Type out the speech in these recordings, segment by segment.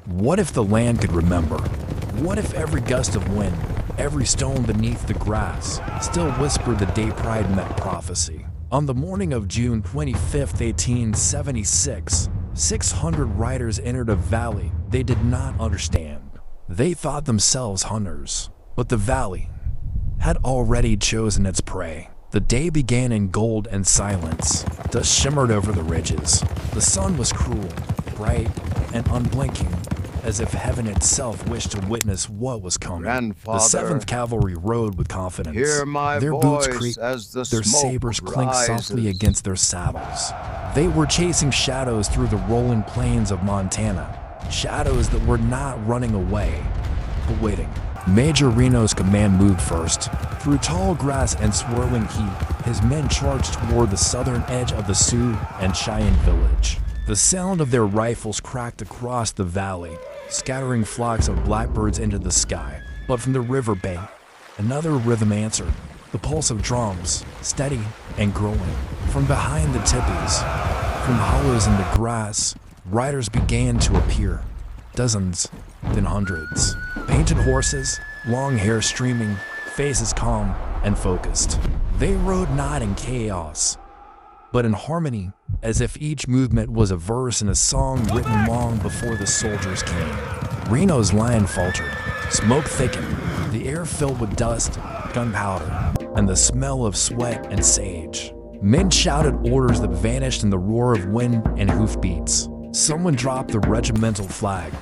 What if the land could remember? What if every gust of wind, every stone beneath the grass, still whispered the day Pride met prophecy? On the morning of June 25, 1876, 600 riders entered a valley they did not understand. They thought themselves hunters, but the valley had already chosen its prey. The day began in gold and silence. Dust shimmered over the ridges. The sun was cruel, bright, and unblinking, as if heaven itself wished to witness what was coming. Grandfather, the 7th Cavalry rode with confidence. Hear my their voice boots creaked, as the their smoke sabers clinked softly rises. against their saddles. They were chasing shadows through the rolling plains of Montana, shadows that were not running away, but waiting. Major Reno's command moved first. Through tall grass and swirling heat, his men charged toward the southern edge of the Sioux and Cheyenne village. The sound of their rifles cracked across the valley, scattering flocks of blackbirds into the sky. But from the riverbank, another rhythm answered, the pulse of drums, steady and growing. From behind the tippies, from hollows in the grass, riders began to appear. Dozens, then hundreds. Painted horses, long hair streaming, faces calm and focused. They rode not in chaos, but in harmony, as if each movement was a verse in a song written long before the soldiers came. Reno's line faltered. Smoke thickened, the air filled with dust, gunpowder, and the smell of sweat and sage. Men shouted orders that vanished in the roar of wind and hoofbeats. Someone dropped the regimental flag.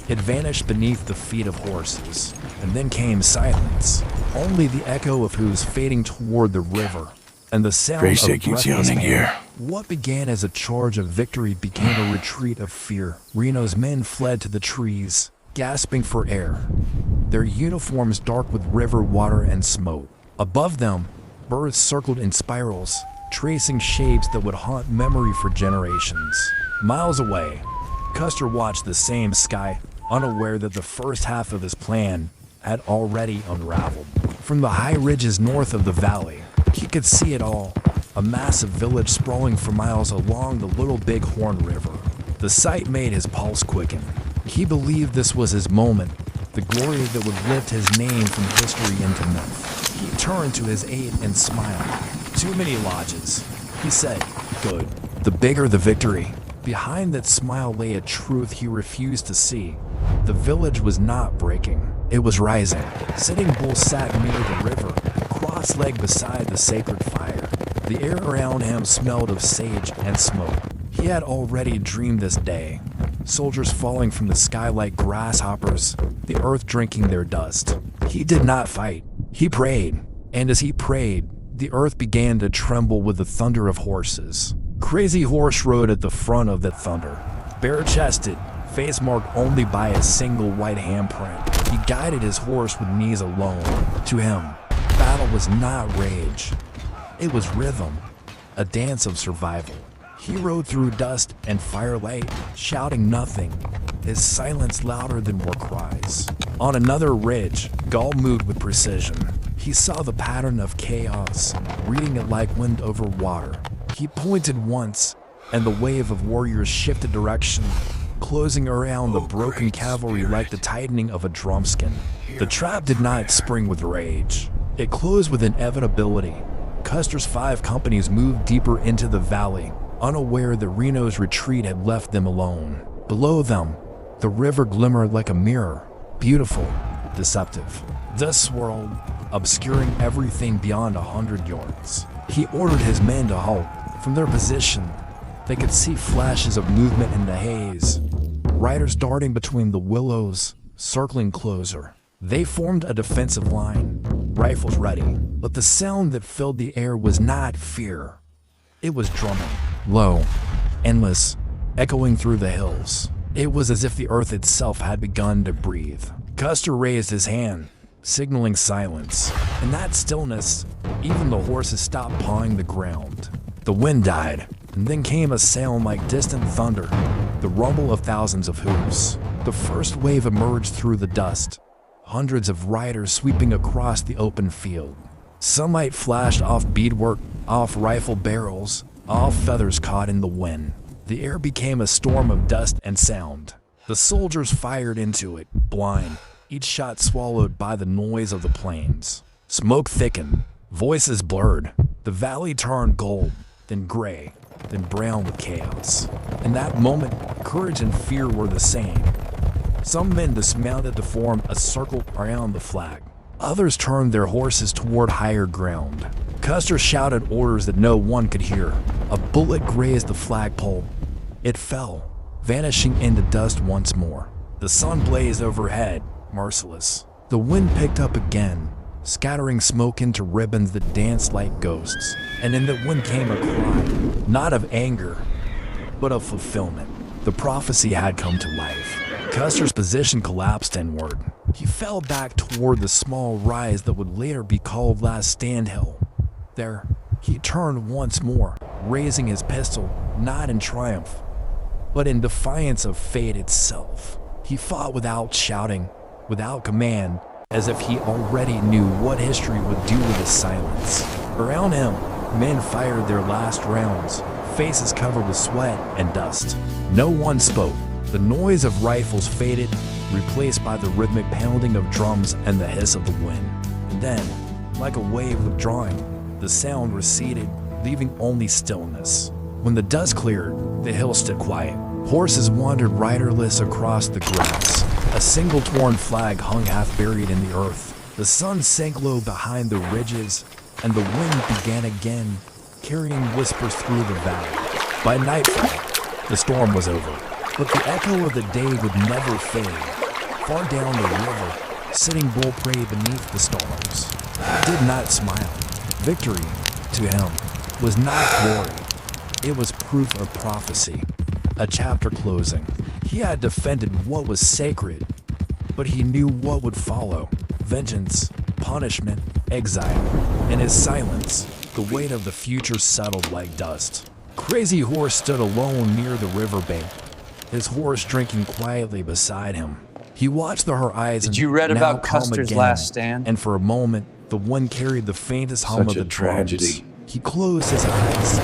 It vanished beneath the feet of horses, and then came silence. Only the echo of hooves fading toward the river, and the sound Gracie of keeps breathless yawning men. here. What began as a charge of victory became a retreat of fear. Reno's men fled to the trees, gasping for air, their uniforms dark with river water and smoke. Above them, birds circled in spirals, tracing shapes that would haunt memory for generations. Miles away, Custer watched the same sky, unaware that the first half of his plan had already unraveled. From the high ridges north of the valley, he could see it all, a massive village sprawling for miles along the Little Bighorn River. The sight made his pulse quicken. He believed this was his moment, the glory that would lift his name from history into myth. He turned to his aide and smiled. Too many lodges, he said. Good. The bigger the victory. Behind that smile lay a truth he refused to see. The village was not breaking. It was rising. Sitting Bull sat near the river, cross-legged beside the sacred fire. The air around him smelled of sage and smoke. He had already dreamed this day. Soldiers falling from the sky like grasshoppers, the earth drinking their dust. He did not fight. He prayed. And as he prayed, the earth began to tremble with the thunder of horses. Crazy Horse rode at the front of that thunder, bare-chested, face marked only by a single white handprint. He guided his horse with knees alone. To him, battle was not rage. It was rhythm, a dance of survival. He rode through dust and firelight, shouting nothing, his silence louder than war cries. On another ridge, Gall moved with precision. He saw the pattern of chaos, reading it like wind over water. He pointed once, and the wave of warriors shifted direction, closing around the broken cavalry like the tightening of a drumskin. The trap did not spring with rage. It closed with inevitability. Custer's 5 companies moved deeper into the valley, unaware that Reno's retreat had left them alone. Below them, the river glimmered like a mirror, beautiful, deceptive. Dust swirled, obscuring everything beyond 100 yards. He ordered his men to halt. From their position, they could see flashes of movement in the haze. Riders darting between the willows, circling closer. They formed a defensive line, rifles ready. But the sound that filled the air was not fear. It was drumming, low, endless, echoing through the hills. It was as if the earth itself had begun to breathe. Custer raised his hand, signaling silence. In that stillness, even the horses stopped pawing the ground. The wind died, and then came a sound like distant thunder, the rumble of thousands of hooves. The first wave emerged through the dust, hundreds of riders sweeping across the open field. Sunlight flashed off beadwork, off rifle barrels, off feathers caught in the wind. The air became a storm of dust and sound. The soldiers fired into it, blind, each shot swallowed by the noise of the plains. Smoke thickened, voices blurred. The valley turned gold, then gray, then brown with chaos. In that moment, courage and fear were the same. Some men dismounted to form a circle around the flag. Others turned their horses toward higher ground. Custer shouted orders that no one could hear. A bullet grazed the flagpole. It fell, vanishing into dust once more. The sun blazed overhead, merciless. The wind picked up again, scattering smoke into ribbons that danced like ghosts. And in the wind came a cry, not of anger, but of fulfillment. The prophecy had come to life. Custer's position collapsed inward. He fell back toward the small rise that would later be called Last Stand Hill. There, he turned once more, raising his pistol, not in triumph, but in defiance of fate itself. He fought without shouting, without command, as if he already knew what history would do with his silence. Around him, men fired their last rounds, faces covered with sweat and dust. No one spoke. The noise of rifles faded, replaced by the rhythmic pounding of drums and the hiss of the wind. And then, like a wave withdrawing, the sound receded, leaving only stillness. When the dust cleared, the hill stood quiet. Horses wandered riderless across the grass. A single torn flag hung half buried in the earth. The sun sank low behind the ridges, and the wind began again, carrying whispers through the valley. By nightfall, the storm was over, but the echo of the day would never fade. Far down the river, Sitting Bull prey beneath the stars, he did not smile. Victory, to him, was not glory. It was proof of prophecy, a chapter closing. He had defended what was sacred, but he knew what would follow: vengeance, punishment, exile. In his silence, the weight of the future settled like dust. Crazy Horse stood alone near the riverbank, his horse drinking quietly beside him. He watched the horizon. Did you read about Custer's again, last stand? And for a moment, the wind carried the faintest hum of the tragedy. drums. He closed his eyes,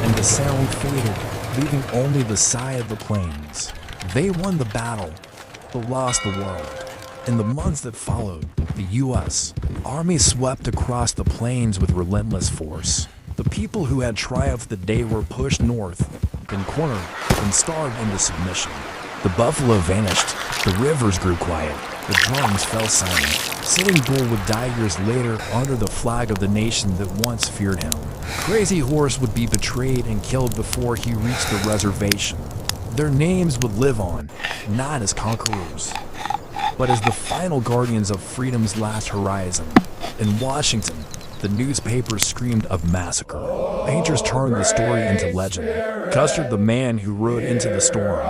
and the sound faded, leaving only the sigh of the plains. They won the battle, but lost the world. In the months that followed, the U.S. Army swept across the plains with relentless force. The people who had triumphed the day were pushed north, then cornered, and starved into submission. The buffalo vanished, the rivers grew quiet, the drums fell silent. Sitting Bull would die years later under the flag of the nation that once feared him. Crazy Horse would be betrayed and killed before he reached the reservation. Their names would live on, not as conquerors, but as the final guardians of freedom's last horizon. In Washington, the newspapers screamed of massacre. Painters turned the story into legend. Custer, the man who rode into the storm,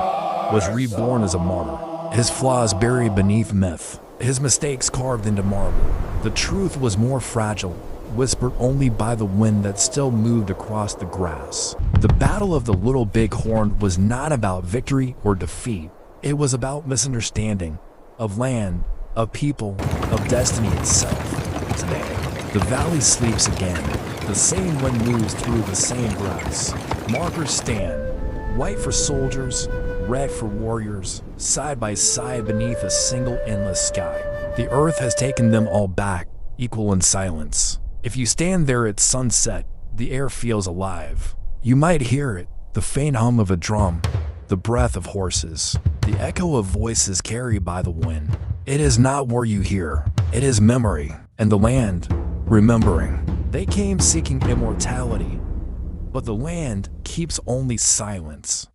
was reborn as a martyr. His flaws buried beneath myth, his mistakes carved into marble. The truth was more fragile, whispered only by the wind that still moved across the grass. The Battle of the Little Bighorn was not about victory or defeat. It was about misunderstanding, of land, of people, of destiny itself. Today, the valley sleeps again. The same wind moves through the same grass. Markers stand, white for soldiers, red for warriors, side by side beneath a single endless sky. The earth has taken them all back, equal in silence. If you stand there at sunset, the air feels alive. You might hear it, the faint hum of a drum, the breath of horses, the echo of voices carried by the wind. It is not where you hear, it is memory, and the land, remembering. They came seeking immortality, but the land keeps only silence.